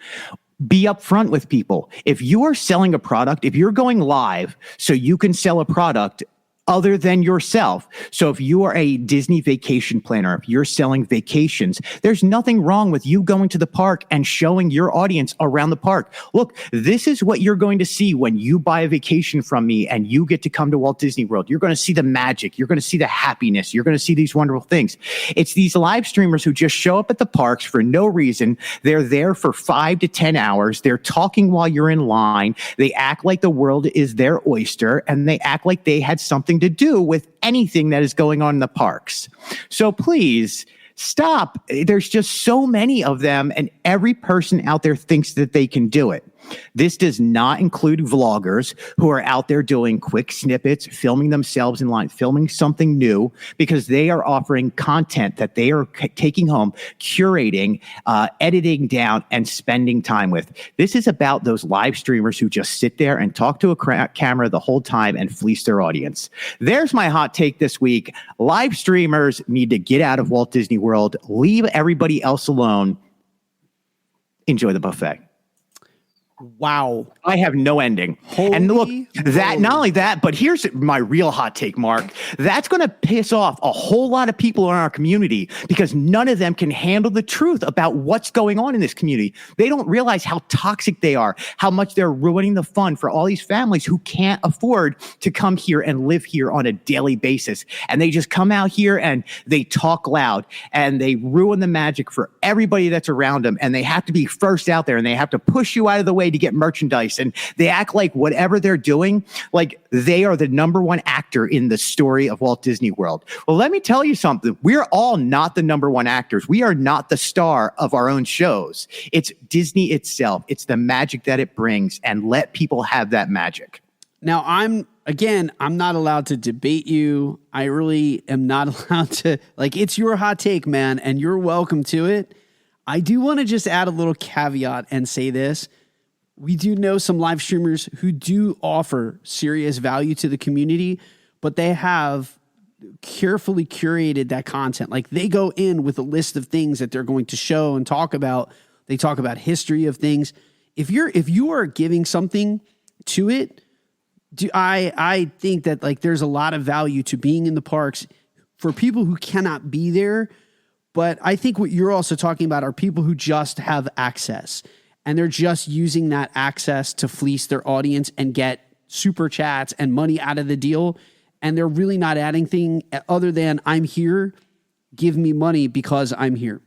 Be upfront with people. If you are selling a product, if you're going live so you can sell a product other than yourself. So if you are a Disney vacation planner, if you're selling vacations, there's nothing wrong with you going to the park and showing your audience around the park. Look, this is what you're going to see when you buy a vacation from me and you get to come to Walt Disney World. You're going to see the magic. You're going to see the happiness. You're going to see these wonderful things. It's these live streamers who just show up at the parks for no reason. They're there for 5 to 10 hours. They're talking while you're in line. They act like the world is their oyster, and they act like they had something to do with anything that is going on in the parks. So please stop. There's just so many of them, and every person out there thinks that they can do it. This does not include vloggers who are out there doing quick snippets, filming themselves in line, filming something new, because they are offering content that they are taking home, curating, editing down, and spending time with. This is about those live streamers who just sit there and talk to a camera the whole time and fleece their audience. There's my hot take this week. Live streamers need to get out of Walt Disney World, leave everybody else alone. Enjoy the buffet. Wow. I have no ending. And look, that not only that, but here's my real hot take, Mark. That's going to piss off a whole lot of people in our community because none of them can handle the truth about what's going on in this community. They don't realize how toxic they are, how much they're ruining the fun for all these families who can't afford to come here and live here on a daily basis. And they just come out here and they talk loud and they ruin the magic for everybody that's around them. And they have to be first out there and they have to push you out of the way to get merchandise, and they act like whatever they're doing, like they are the number one actor in the story of Walt Disney World. Well, let me tell you something. We're all not the number one actors. We are not the star of our own shows. It's Disney itself. It's the magic that it brings, and let people have that magic. Now, I'm not allowed to debate you. I really am not allowed to, it's your hot take, man, and you're welcome to it. I do want to just add a little caveat and say this. We do know some live streamers who do offer serious value to the community, but they have carefully curated that content. Like they go in with a list of things that they're going to show and talk about. They talk about history of things. If you are giving something to it, I think that there's a lot of value to being in the parks for people who cannot be there. But I think what you're also talking about are people who just have access. And they're just using that access to fleece their audience and get super chats and money out of the deal. And they're really not adding anything other than I'm here, give me money because I'm here.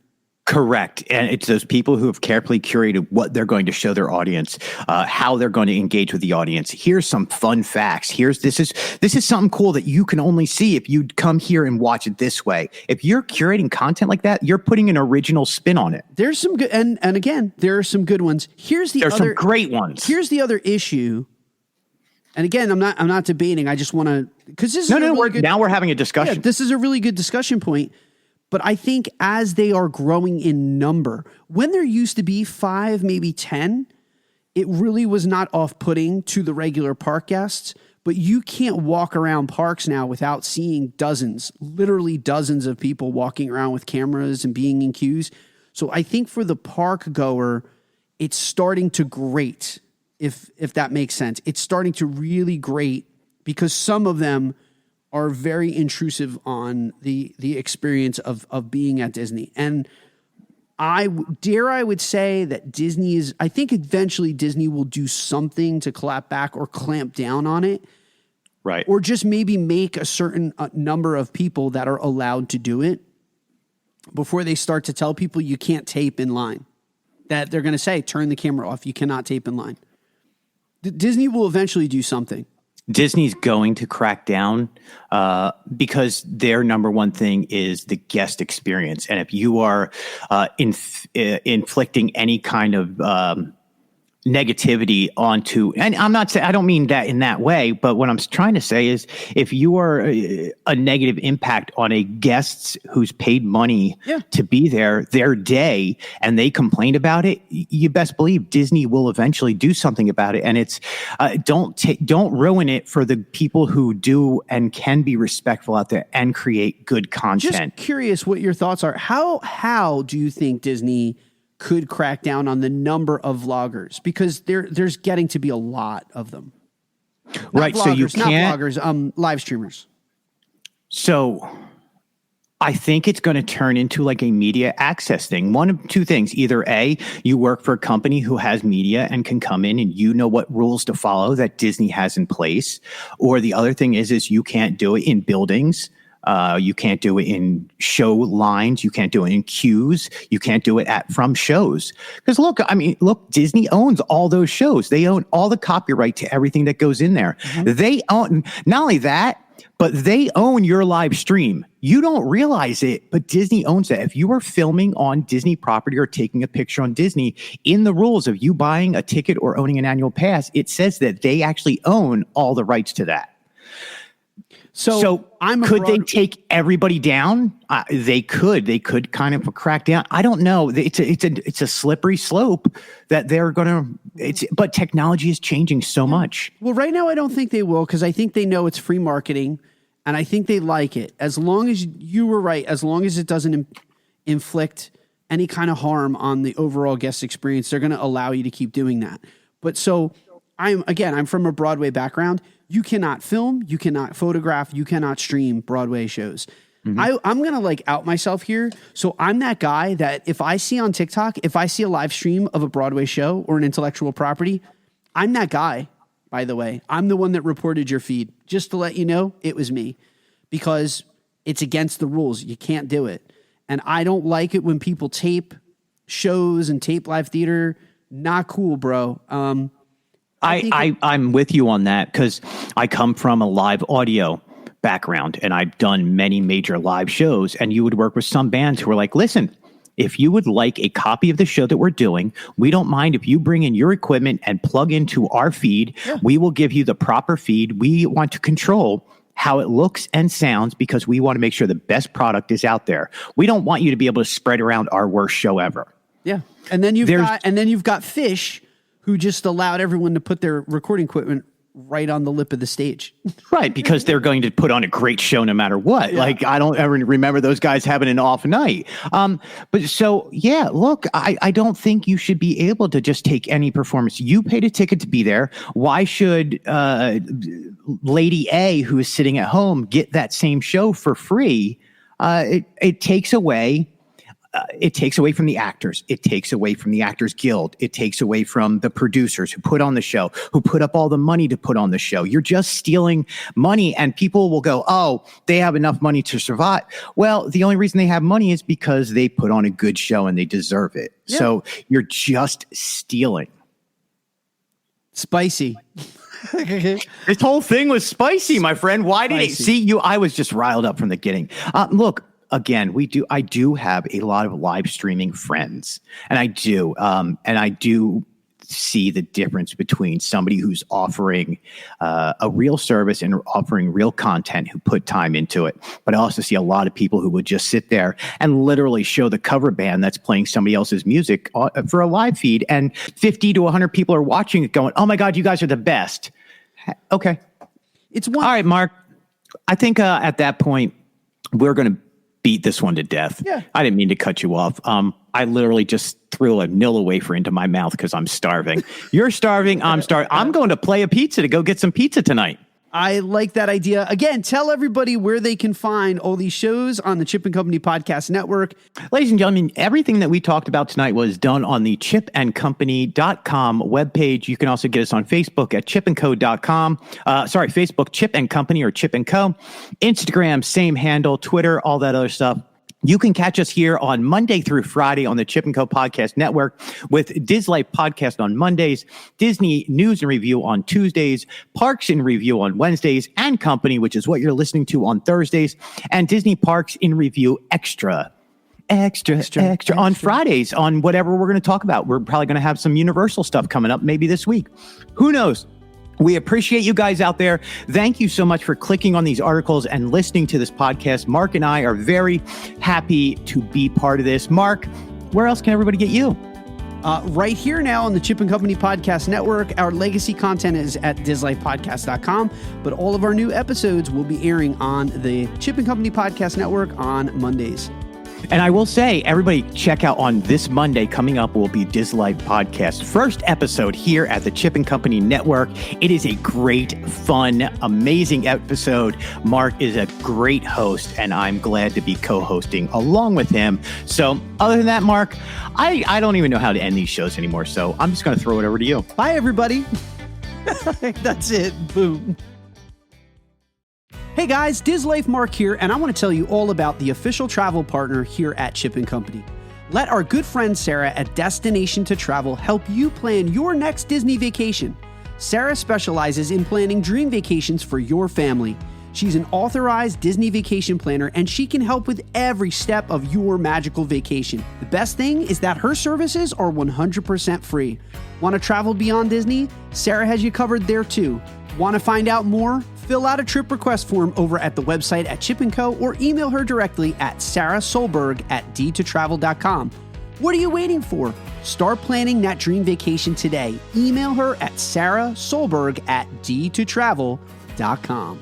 Correct. And it's those people who have carefully curated what they're going to show their audience, how they're going to engage with the audience. Here's some fun facts. This is something cool that you can only see if you come here and watch it this way. If you're curating content like that, you're putting an original spin on it. There's some good, and again, there are some good ones. There's some great ones. Here's the other issue. And again, I'm not debating. I just want to, because this is now we're having a discussion. Yeah, this is a really good discussion point. But I think as they are growing in number, when there used to be 5, maybe 10, it really was not off-putting to the regular park guests. But you can't walk around parks now without seeing literally dozens of people walking around with cameras and being in queues. So I think for the park goer, it's starting to grate, if that makes sense. It's starting to really grate because some of them are very intrusive on the experience of being at Disney. And I would say that I think eventually Disney will do something to clap back or clamp down on it. Right. Or just maybe make a certain number of people that are allowed to do it before they start to tell people you can't tape in line. That they're going to say, turn the camera off. You cannot tape in line. Disney will eventually do something. Disney's going to crack down because their number one thing is the guest experience. And if you are inflicting any kind of negativity onto, and I'm not saying, I don't mean that in that way, but what I'm trying to say is if you are a negative impact on a guest who's paid money to be there, their day, and they complain about it, you best believe Disney will eventually do something about it. And it's don't ruin it for the people who do and can be respectful out there and create good content. Just curious what your thoughts are. How do you think Disney could crack down on the number of vloggers? Because there's getting to be a lot of them. Right. Vloggers, so you can't. Not vloggers, live streamers. So I think it's going to turn into like a media access thing. One of two things. Either A, you work for a company who has media and can come in and you know what rules to follow that Disney has in place. Or the other thing is you can't do it in buildings. You can't do it in show lines. You can't do it in queues. You can't do it from shows. Because look, Disney owns all those shows. They own all the copyright to everything that goes in there. Mm-hmm. They own, not only that, but they own your live stream. You don't realize it, but Disney owns it. If you are filming on Disney property or taking a picture on Disney, in the rules of you buying a ticket or owning an annual pass, it says that they actually own all the rights to that. So could they take everybody down? They could. They could kind of crack down. I don't know. It's a slippery slope that they're going to. But technology is changing so much. Well, right now I don't think they will because I think they know it's free marketing, and I think they like it. As long as you were right, as long as it doesn't inflict any kind of harm on the overall guest experience, they're going to allow you to keep doing that. But so I'm from a Broadway background. You cannot film, you cannot photograph, you cannot stream Broadway shows. Mm-hmm. I'm going to out myself here. So I'm that guy that if I see on TikTok, if I see a live stream of a Broadway show or an intellectual property, I'm that guy, by the way. I'm the one that reported your feed. Just to let you know, it was me. Because it's against the rules. You can't do it. And I don't like it when people tape shows and tape live theater. Not cool, bro. I'm with you on that because I come from a live audio background and I've done many major live shows, and you would work with some bands who are like, listen, if you would like a copy of the show that we're doing, we don't mind if you bring in your equipment and plug into our feed. Yeah. We will give you the proper feed. We want to control how it looks and sounds because we want to make sure the best product is out there. We don't want you to be able to spread around our worst show ever. Yeah. And then you've got Fish, who just allowed everyone to put their recording equipment right on the lip of the stage. Right, because they're going to put on a great show no matter what. Yeah. I don't ever remember those guys having an off night. Look, I don't think you should be able to just take any performance. You paid a ticket to be there. Why should Lady A, who is sitting at home, get that same show for free? It takes away. It takes away from the actors. It takes away from the Actors Guild. It takes away from the producers who put on the show, who put up all the money to put on the show. You're just stealing money, and people will go, oh, they have enough money to survive. Well, the only reason they have money is because they put on a good show and they deserve it. Yeah. So you're just stealing. Spicy. This whole thing was spicy, my friend. Why did it see you? I was just riled up from the beginning. Look. Again, I do have a lot of live streaming friends, and I do see the difference between somebody who's offering a real service and offering real content who put time into it. But I also see a lot of people who would just sit there and literally show the cover band that's playing somebody else's music for a live feed, and 50 to 100 people are watching it going, oh my God, you guys are the best. Okay. All right, Mark. I think at that point, we're going to beat this one to death. Yeah. I didn't mean to cut you off. I literally just threw a Nilla wafer into my mouth because I'm starving. You're starving. I'm starving. I'm going to play a pizza to go get some pizza tonight. I like that idea. Again, tell everybody where they can find all these shows on the Chip and Company Podcast Network. Ladies and gentlemen, everything that we talked about tonight was done on the chipandcompany.com webpage. You can also get us on Facebook at chipandco.com. Facebook, Chip and Company or Chip and Co. Instagram, same handle, Twitter, all that other stuff. You can catch us here on Monday through Friday on the Chip and Co Podcast Network with Diz Life Podcast on Mondays, Disney News and Review on Tuesdays, Parks in Review on Wednesdays, and Company, which is what you're listening to on Thursdays, and Disney Parks in Review Extra on Fridays on whatever we're going to talk about. We're probably going to have some Universal stuff coming up maybe this week. Who knows? We appreciate you guys out there. Thank you so much for clicking on these articles and listening to this podcast. Marc and I are very happy to be part of this. Marc, where else can everybody get you? Right here now on the Chip and Company Podcast Network. Our legacy content is at DizLifePodcast.com, but all of our new episodes will be airing on the Chip and Company Podcast Network on Mondays. And I will say, everybody check out on this Monday coming up will be Diz Life Podcast. First episode here at the Chip and Company Network. It is a great, fun, amazing episode. Marc is a great host, and I'm glad to be co-hosting along with him. So other than that, Marc, I don't even know how to end these shows anymore. So I'm just going to throw it over to you. Bye, everybody. That's it. Boom. Hey guys, Diz Life Marc here, and I want to tell you all about the official travel partner here at Chip and Company. Let our good friend Sarah at Destination to Travel help you plan your next Disney vacation. Sarah specializes in planning dream vacations for your family. She's an authorized Disney vacation planner, and she can help with every step of your magical vacation. The best thing is that her services are 100% free. Want to travel beyond Disney? Sarah has you covered there too. Want to find out more? Fill out a trip request form over at the website at Chip & Co. or email her directly at sarahsolberg@d2travel.com. What are you waiting for? Start planning that dream vacation today. Email her at sarahsolberg@d2travel.com.